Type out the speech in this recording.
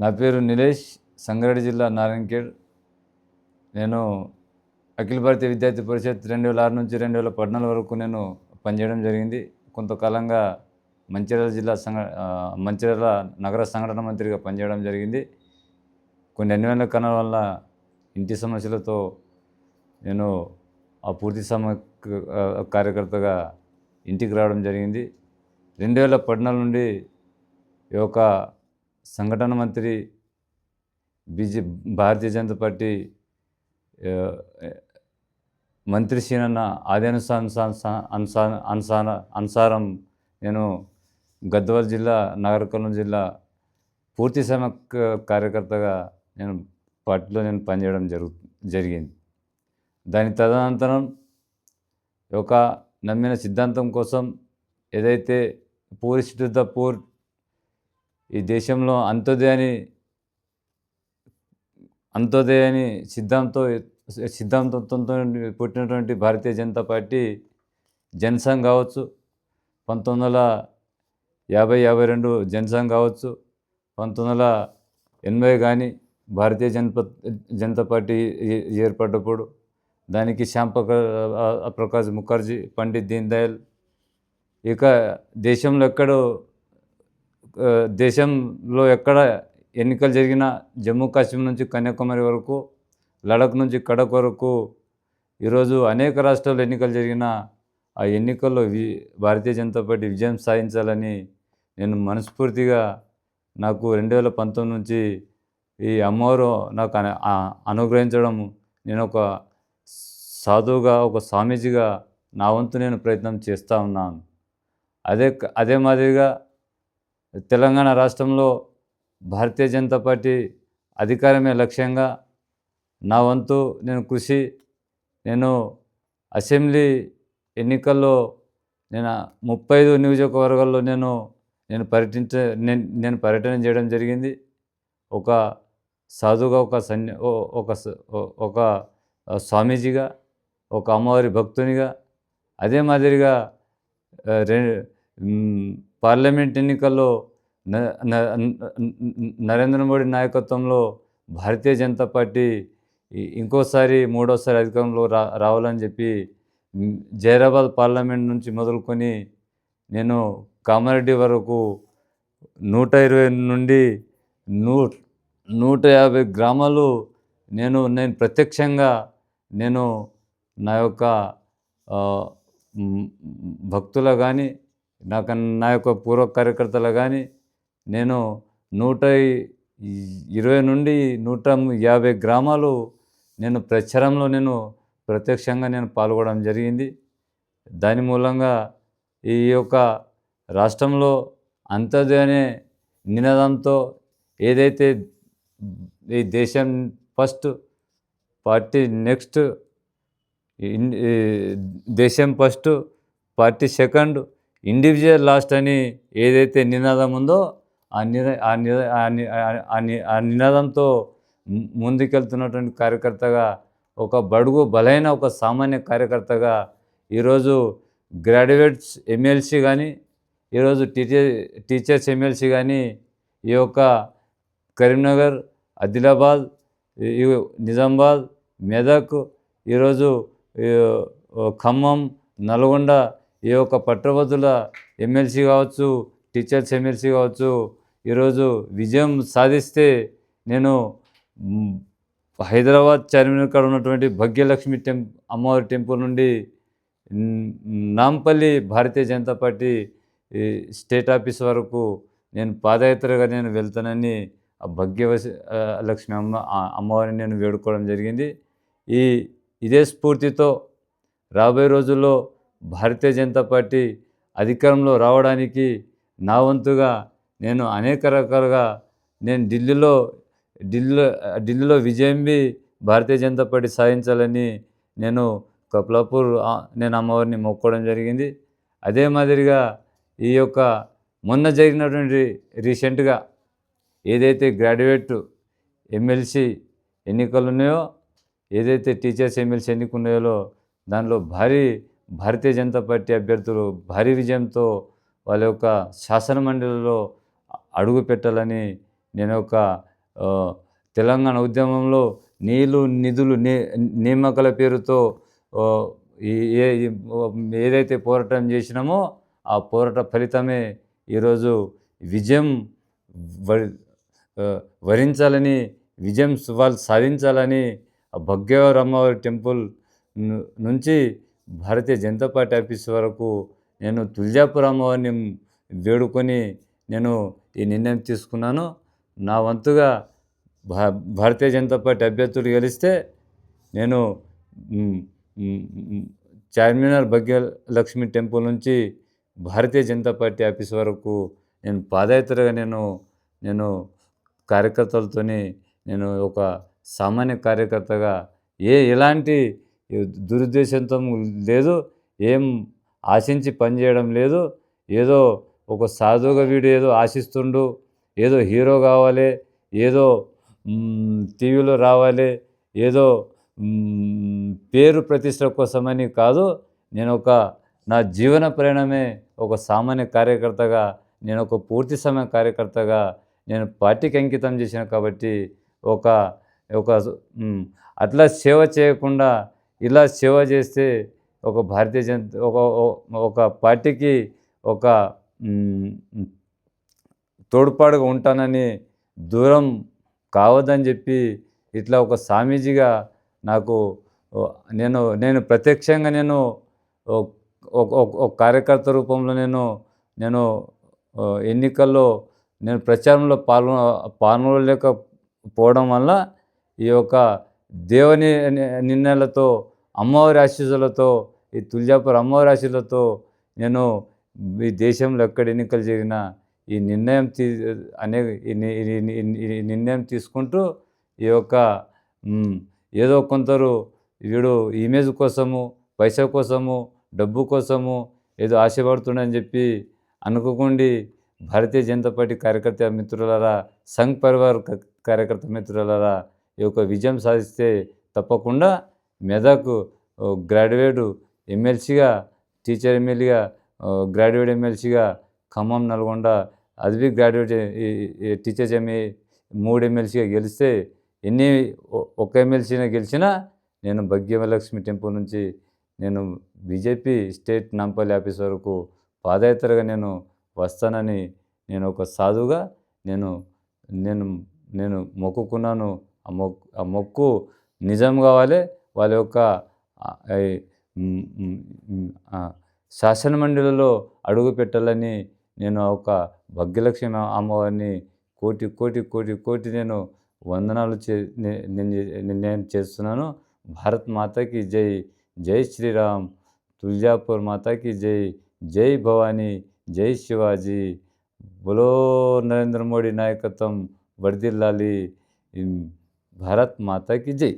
నా పేరు నిలేష్, సంగారెడ్డి జిల్లా నారాయణఖేడ్. నేను అఖిల భారతీయ విద్యార్థి పరిషత్ 2006 నుంచి 2014 వరకు నేను పనిచేయడం జరిగింది. కొంతకాలంగా మంచిర్యాల నగర సంఘటన మంత్రిగా పనిచేయడం జరిగింది. కొన్ని అనివార్య కారణాల వల్ల ఇంటి సమస్యలతో నేను ఆ పూర్తి కార్యకర్తగా ఇంటికి రావడం జరిగింది. 2014 నుండి ఈ యొక్క సంఘటన మంత్రి భారతీయ జనతా పార్టీ మంత్రి శ్రీనన్న అనుసారం నేను గద్వాల జిల్లా, నాగర్ కర్నూలు జిల్లా పూర్తి సమయ కార్యకర్తగా నేను పార్టీలో పనిచేయడం జరిగింది. దాని తదనంతరం ఒక నమ్మిన సిద్ధాంతం కోసం ఏదైతే పూరిస్ట్ టు ద పూర్, ఈ దేశంలో అంత్యోదయాన్ని సిద్ధాంతంతో పుట్టినటువంటి భారతీయ జనతా పార్టీ జనసంఘ్ కావచ్చు, 1952 జనసంఘ్ కావచ్చు, 1980 కానీ భారతీయ జనతా పార్టీ ఏర్పడ్డప్పుడు దానికి శ్యామ్ ప్రకాష్ ముఖర్జీ, పండిత్ దీన్ దయాళ్, ఇక దేశంలో ఎక్కడ ఎన్నికలు జరిగినా జమ్మూ కాశ్మీర్ నుంచి కన్యాకుమారి వరకు, లడఖ్ నుంచి కడక్ వరకు ఈరోజు అనేక రాష్ట్రాల్లో ఎన్నికలు జరిగినా ఆ ఎన్నికల్లో భారతీయ జనతా పార్టీ విజయం సాధించాలని నేను మనస్ఫూర్తిగా, నాకు 2019 నుంచి ఈ అమ్మవారు నాకు అనుగ్రహించడం, నేను ఒక సాధువుగా, ఒక స్వామీజీగా నా వంతు నేను ప్రయత్నం చేస్తూ ఉన్నాను. అదే మాదిరిగా తెలంగాణ రాష్ట్రంలో భారతీయ జనతా పార్టీ అధికారమే లక్ష్యంగా నా వంతు నేను కృషి, నేను అసెంబ్లీ ఎన్నికల్లో 35 నియోజకవర్గాల్లో నేను పర్యటన చేయడం జరిగింది. ఒక సాధుగా, ఒక స్వామీజీగా, ఒక అమ్మవారి భక్తునిగా. అదే మాదిరిగా పార్లమెంట్ ఎన్నికల్లో నరేంద్ర మోడీ నాయకత్వంలో భారతీయ జనతా పార్టీ మూడోసారి అధికారంలో రావాలని చెప్పి జైరాబాద్ పార్లమెంట్ నుంచి మొదలుకొని నేను కామారెడ్డి వరకు 120 నుండి 150 గ్రామాలు నేను ప్రత్యక్షంగా నా యొక్క భక్తుల కానీ, నా యొక్క పూర్వ కార్యకర్తలు కానీ నేను 120 నుండి 150 గ్రామాలు ప్రచారంలో ప్రత్యక్షంగా పాల్గొనడం జరిగింది. దాని మూలంగా ఈ యొక్క రాష్ట్రంలో అంత్యోదయ అనే నినాదంతో ఏదైతే ఈ దేశం ఫస్ట్, పార్టీ నెక్స్ట్, దేశం first, party second, individual last అని ఏదైతే నినాదం ఉందో ఆ నినాదంతో ముందుకెళ్తున్నటువంటి కార్యకర్తగా, ఒక బడుగు బలైన ఒక సామాన్య కార్యకర్తగా ఈరోజు గ్రాడ్యుయేట్స్ ఎమ్మెల్సీ కానీ, ఈరోజు టీచర్స్ ఎమ్మెల్సీ కానీ ఈ యొక్క కరీంనగర్, ఆదిలాబాద్, నిజామాబాద్, మెదక్, ఈరోజు ఖమ్మం, నల్గొండ ఈ యొక్క పట్టభద్రుల ఎమ్మెల్సీ కావచ్చు, టీచర్స్ ఎమ్మెల్సీ కావచ్చు, ఈరోజు విజయం సాధిస్తే నేను హైదరాబాద్ చార్మినార్ కాడ ఉన్నటువంటి భాగ్యలక్ష్మి అమ్మవారి టెంపుల్ నుండి Nampally Bharatiya Janata party state office వరకు నేను పాదయాత్రగా వెళ్తానని ఆ భాగ్యలక్ష్మి అమ్మవారిని నేను వేడుకోవడం జరిగింది. ఇదే స్ఫూర్తితో రాబోయే రోజుల్లో భారతీయ జనతా పార్టీ అధికారంలో రావడానికి నా వంతుగా నేను అనేక రకాలుగా ఢిల్లీలో విజయం భారతీయ జనతా పార్టీ సాధించాలని నేను కప్లాపూర్ అమ్మవారిని మొక్కుకోవడం జరిగింది. అదే మాదిరిగా ఈ యొక్క మొన్న జరిగినటువంటి రీసెంట్గా ఏదైతే గ్రాడ్యుయేట్ ఎమ్మెల్సీ ఎన్నికలు ఉన్నాయో, ఏదైతే టీచర్స్ ఎమ్మెల్సీ ఎన్నికలు ఉన్నాయో దానిలో భారీ భారతీయ జనతా పార్టీ అభ్యర్థులు భారీ విజయంతో వాళ్ళ యొక్క శాసనమండలిలో అడుగు పెట్టాలని నేను ఒక తెలంగాణ ఉద్యమంలో నీళ్లు నిధులు నియామకాల పేరుతో ఈ ఏదైతే పోరాటం చేసినామో ఆ పోరాట ఫలితమే ఈరోజు విజయం వరించాలని, విజయం వాళ్ళు సాధించాలని భగ్గవరం అమ్మవారి టెంపుల్ నుంచి భారతీయ జనతా పార్టీ ఆఫీస్ వరకు నేను తుల్జాపూర్ అమ్మవారిని వేడుకొని నేను ఈ నిర్ణయం తీసుకున్నాను. నా వంతుగా భారతీయ జనతా పార్టీ అభ్యర్థులు గెలిస్తే నేను చార్మినార్ భాగ్యలక్ష్మి టెంపుల్ నుంచి భారతీయ జనతా పార్టీ ఆఫీస్ వరకు నేను పాదయాత్రగా నేను కార్యకర్తలతోని నేను ఒక సామాన్య కార్యకర్తగా ఎలాంటి దురుద్దేశంతో లేదు, ఏం ఆశించి పనిచేయడం లేదు. ఏదో ఒక సాధువుగా వీడు ఏదో ఆశిస్తుండు, ఏదో హీరో కావాలి, ఏదో టీవీలో రావాలి, ఏదో పేరు ప్రతిష్ట కోసమని కాదు. నేను నా జీవన ప్రయాణమే ఒక సామాన్య కార్యకర్తగా, నేను ఒక పూర్తి సమయ కార్యకర్తగా నేను పార్టీకి అంకితం చేసిన కాబట్టి అట్లా సేవ చేయకుండా ఇలా సేవ చేస్తే ఒక భారతీయ జనతా ఒక పార్టీకి ఒక తోడ్పాటుగా ఉంటానని దూరం కావద్దని చెప్పి ఇట్లా ఒక స్వామీజీగా నాకు నేను ప్రత్యక్షంగా నేను ఒక కార్యకర్త రూపంలో నేను ఎన్నికల్లో నేను ప్రచారంలో పాల్గొనలేకపోవడం వల్ల ఈ యొక్క దేవుని నిర్ణయాలతో, అమ్మవారి ఆశీస్సులతో, ఈ తుల్జాపూర్ అమ్మవారి ఆశీస్సులతో నేను ఈ దేశంలో ఎక్కడ ఎన్నికలు జరిగినా ఈ నిర్ణయం నిర్ణయం తీసుకుంటూ ఈ యొక్క ఏదో కొందరు వీడు ఇమేజ్ కోసము, పైసా కోసము, డబ్బు కోసము ఏదో ఆశపడుతుండని చెప్పి అనుకోకుండా భారతీయ జనతా పార్టీ కార్యకర్త మిత్రులారా, సంఘ్ పరివార్ కార్యకర్త మిత్రులారా, ఈ యొక్క విజయం సాధిస్తే తప్పకుండా మెదక్ గ్రాడ్యుయేట్ ఎమ్మెల్సీగా, టీచర్ ఎమ్మెల్యేగా, గ్రాడ్యుయేట్ ఎమ్మెల్సీగా, ఖమ్మం నల్గొండ అది గ్రాడ్యుయేట్ టీచర్స్ 3 ఎమ్మెల్సీగా గెలిస్తే ఒక ఎమ్మెల్సీగా గెలిచినా నేను భాగ్యలక్ష్మి టెంపుల్ నుంచి నేను బీజేపీ స్టేట్ నాంపల్లి ఆఫీస్ వరకు పాదయాత్రగా నేను వస్తానని నేను ఒక సాధుగా నేను మొక్కుకున్నాను. ఆ మొక్కు నిజం కావాలి. వాళ్ళ యొక్క శాసనమండలిలో అడుగు పెట్టాలని నేను ఒక భాగ్యలక్ష్మి అమ్మవారిని కోటి కోటి కోటి కోటి నేను వందనాలు నేను చేస్తున్నాను. భారత్ మాతాకి జై, జై శ్రీరామ్, తుల్జాపూర్ మాతాకి జై, జై భవానీ, జై శివాజీ, బోలో నరేంద్ర మోడీ నాయకత్వం వర్ధిల్లాలి, భారత్ మాతాకి జై.